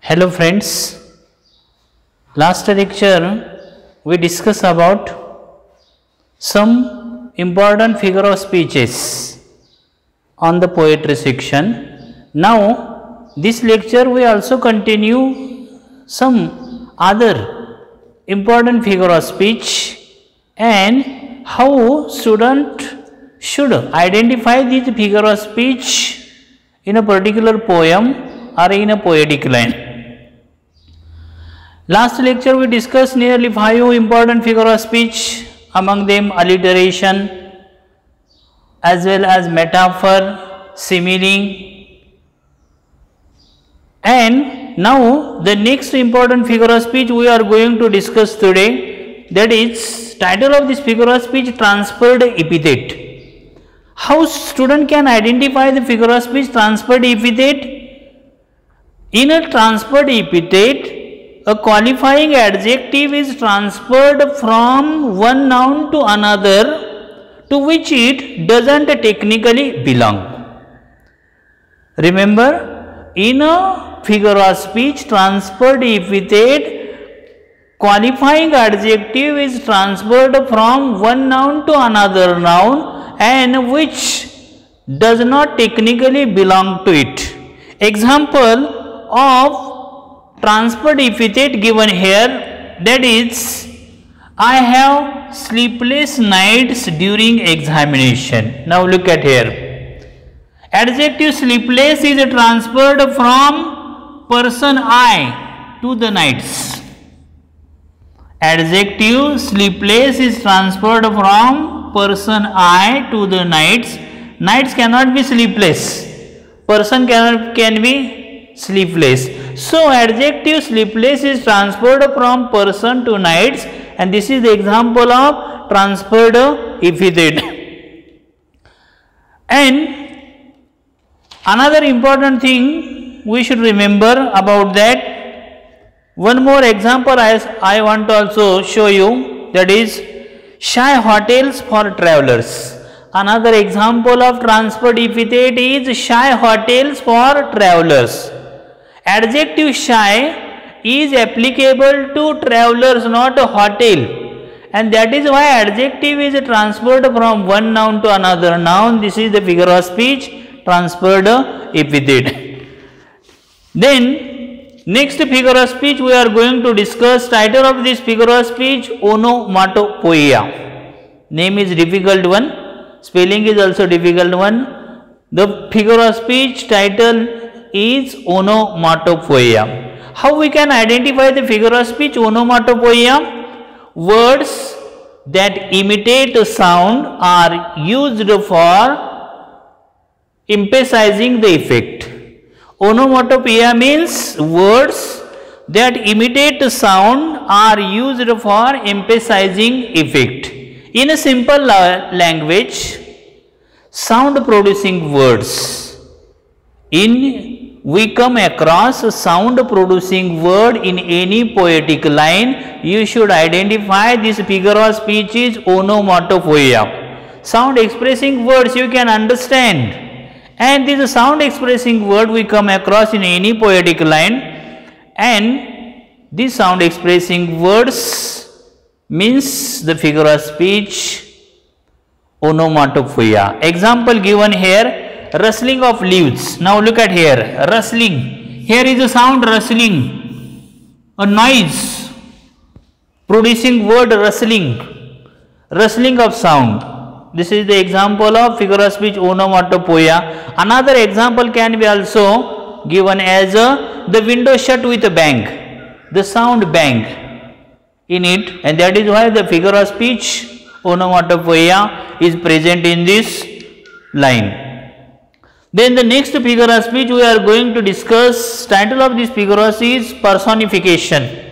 Hello friends, last lecture we discussed about some important figure of speeches on the poetry section. Now this lecture we also continue some other important figure of speech and how student should identify this figure of speech in a particular poem or in a poetic line. Last lecture we discussed nearly 5 important figure of speech, among them alliteration as well as metaphor, simile, and now the next important figure of speech we are going to discuss today, that is title of this figure of speech, transferred epithet. How student can identify the figure of speech transferred epithet? In a transferred epithet, a qualifying adjective is transferred from one noun to another to which it doesn't technically belong. Remember, in a figure of speech transferred epithet, qualifying adjective is transferred from one noun to another noun and which does not technically belong to it. Example of transferred epithet given here, that is, I have sleepless nights during examination. Now look at here. Adjective sleepless is transferred from person I to the nights. Adjective sleepless is transferred from person I to the nights. Nights cannot be sleepless. Person can be sleepless. So adjective sleepless is transferred from person to nights, and this is the example of transferred epithet. And another important thing we should remember about that, one more example I want to also show you, that is shy hotels for travelers. Another example of transferred epithet is shy hotels for travelers. Adjective shy is applicable to travelers, not a hotel, and that is why adjective is transferred from one noun to another noun. This is the figure of speech transferred epithet. Then next figure of speech we are going to discuss. Title of this figure of speech, onomatopoeia. Name is difficult one, spelling is also difficult one. The figure of speech title is onomatopoeia. How we can identify the figure of speech onomatopoeia? Words that imitate a sound are used for emphasizing the effect. Onomatopoeia means words that imitate a sound are used for emphasizing effect. In a simple language, sound producing words. We come across a sound producing word in any poetic line, you should identify this figure of speech is onomatopoeia. Sound expressing words you can understand, and this sound expressing word we come across in any poetic line, and this sound expressing words means the figure of speech onomatopoeia. Example given here, rustling of leaves. Now look at here, rustling. Here is a sound rustling, a noise producing word rustling, rustling of sound. This is the example of figure of speech onomatopoeia. Another example can be also given as the window shut with a bang, the sound bang in it, and that is why the figure of speech onomatopoeia is present in this line. Then the next figure of speech we are going to discuss, title of this figure of speech is personification.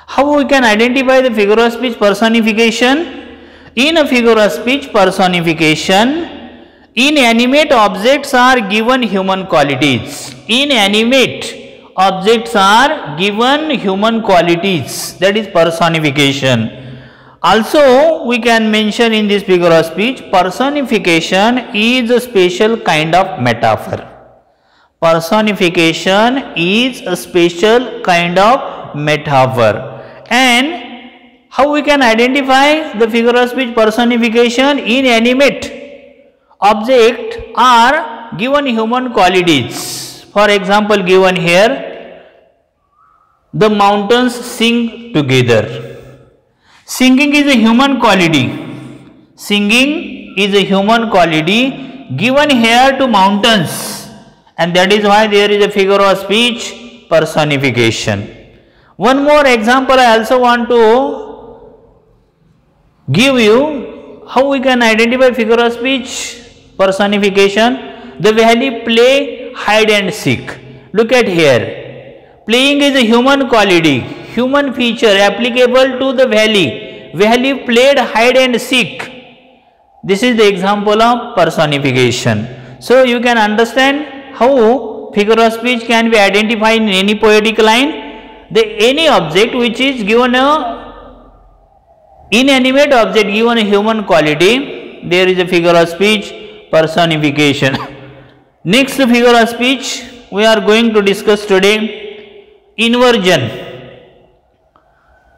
How we can identify the figure of speech personification? In a figure of speech personification, inanimate objects are given human qualities. Inanimate objects are given human qualities, that is personification. Also, we can mention in this figure of speech, personification is a special kind of metaphor. Personification is a special kind of metaphor. And how we can identify the figure of speech personification? Inanimate objects are given human qualities. For example, given here, the mountains sing together. Singing is a human quality. Singing is a human quality given here to mountains. And that is why there is a figure of speech personification. One more example I also want to give you how we can identify figure of speech personification. The valley play hide and seek. Look at here. Playing is a human quality, human feature applicable to the valley. Valley played hide and seek. This is the example of personification. So you can understand how figure of speech can be identified in any poetic line. Any object which is given a inanimate object given a human quality, there is a figure of speech personification. Next figure of speech we are going to discuss today, inversion.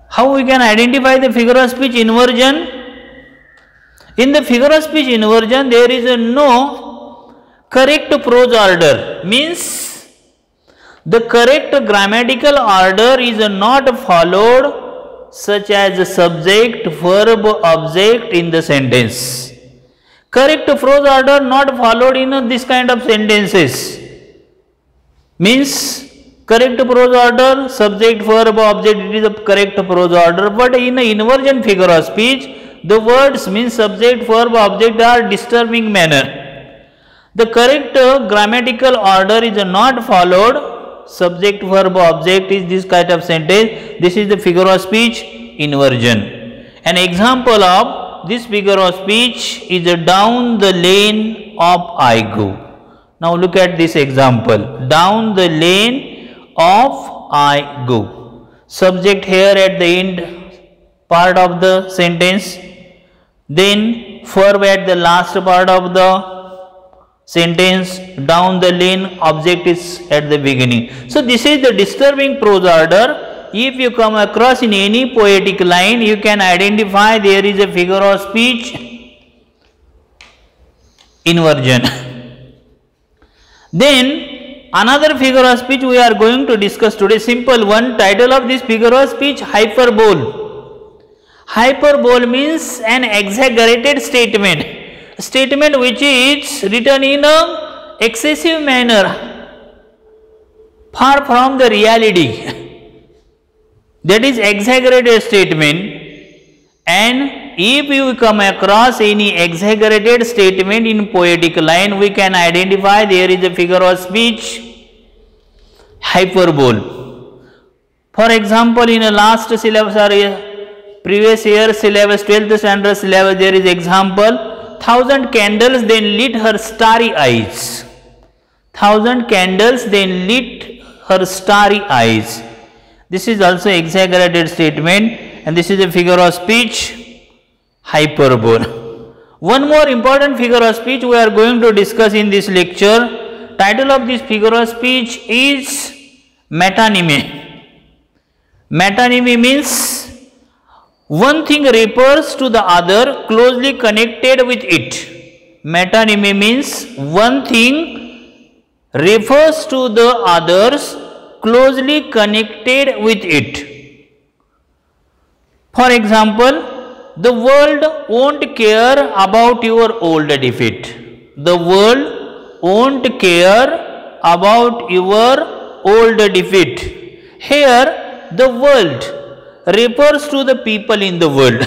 How we can identify the figure of speech inversion? In the figure of speech inversion, there is a no correct prose order, means the correct grammatical order is not followed, such as subject, verb, object in the sentence. Correct prose order not followed in this kind of sentences, means correct prose order, subject, verb, object, it is a correct prose order. But in an inversion figure of speech, the words means subject, verb, object are disturbing manner. The correct grammatical order is not followed, subject, verb, object is this kind of sentence. This is the figure of speech inversion. An example of this figure of speech is down the lane of I go. Now look at this example, down the lane of I go. Subject here at the end part of the sentence, then verb at the last part of the sentence, down the lane, object is at the beginning. So this is the disturbing prose order. If you come across in any poetic line, you can identify there is a figure of speech inversion. Then another figure of speech we are going to discuss today, simple one. Title of this figure of speech, hyperbole. Hyperbole means an exaggerated statement. Statement which is written in a excessive manner, far from the reality. That is exaggerated statement. And if you come across any exaggerated statement in poetic line, we can identify there is a figure of speech hyperbole. For example, in a last syllabus or previous year syllabus, 12th standard syllabus, there is example, 1,000 candles then lit her starry eyes. 1,000 candles then lit her starry eyes. This is also exaggerated statement, and this is a figure of speech hyperbole. One more important figure of speech we are going to discuss in this lecture. Title of this figure of speech is metonymy. Metonymy means one thing refers to the other closely connected with it. Metonymy means one thing refers to the others closely connected with it. For example, the world won't care about your old defeat. The world won't care about your old defeat. Here, the world refers to the people in the world.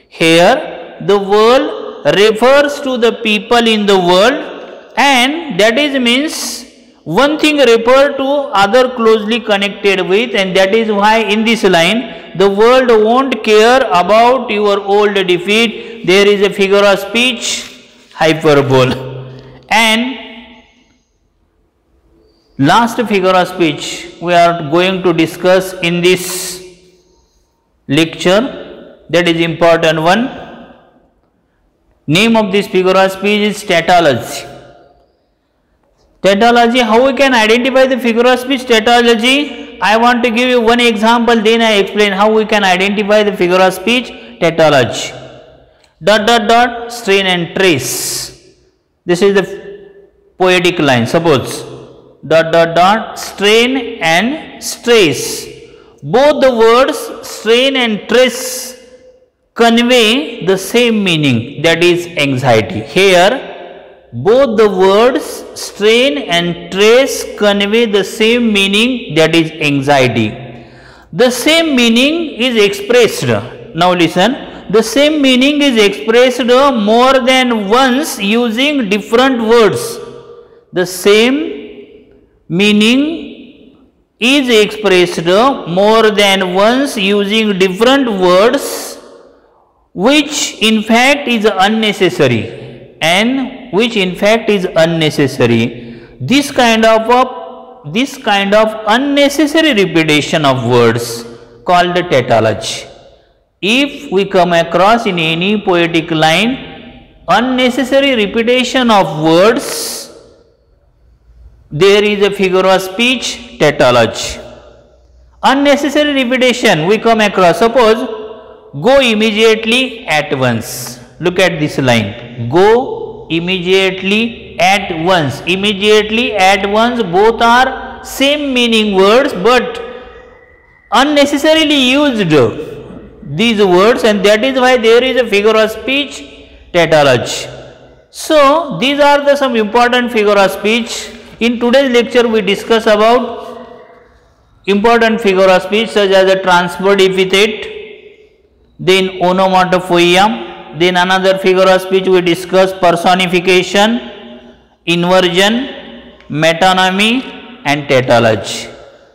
Here, the world refers to the people in the world, and that is means one thing referred to other closely connected with, and that is why in this line, the world won't care about your old defeat. There is a figure of speech hyperbole. And last figure of speech we are going to discuss in this lecture, that is important one. Name of this figure of speech is tautology. Tautology, how we can identify the figure of speech tautology? I want to give you one example, then I explain how we can identify the figure of speech tautology. Dot dot dot, strain and trace. This is the poetic line. Suppose dot dot dot, strain and trace. Both the words strain and trace convey the same meaning, that is anxiety. Here both the words strain and trace convey the same meaning, that is anxiety. The same meaning is expressed. Now listen, the same meaning is expressed more than once using different words. The same meaning is expressed more than once using different words, which in fact is unnecessary, which in fact is unnecessary. This kind of unnecessary repetition of words called the tautology. If we come across in any poetic line unnecessary repetition of words, there is a figure of speech tautology. Unnecessary repetition we come across. Suppose go immediately at once. Look at this line. Go immediately at once. Immediately at once, both are same meaning words, but unnecessarily used these words, and that is why there is a figure of speech tautology. So these are the some important figure of speech. In today's lecture we discuss about important figure of speech such as the transferred epithet, then onomatopoeia. Then another figure of speech we discuss personification, inversion, metonymy and tautology.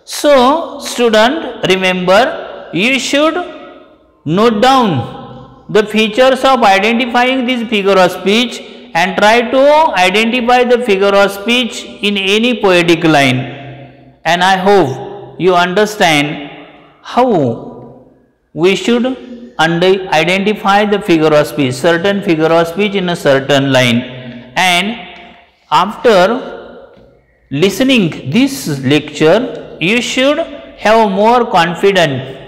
So student, remember, you should note down the features of identifying this figure of speech and try to identify the figure of speech in any poetic line. And I hope you understand how we should identify the figure of speech, certain figure of speech in a certain line. And after listening this lecture, you should have more confidence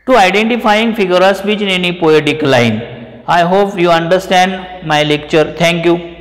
to identifying figure of speech in any poetic line. I hope you understand my lecture. Thank you.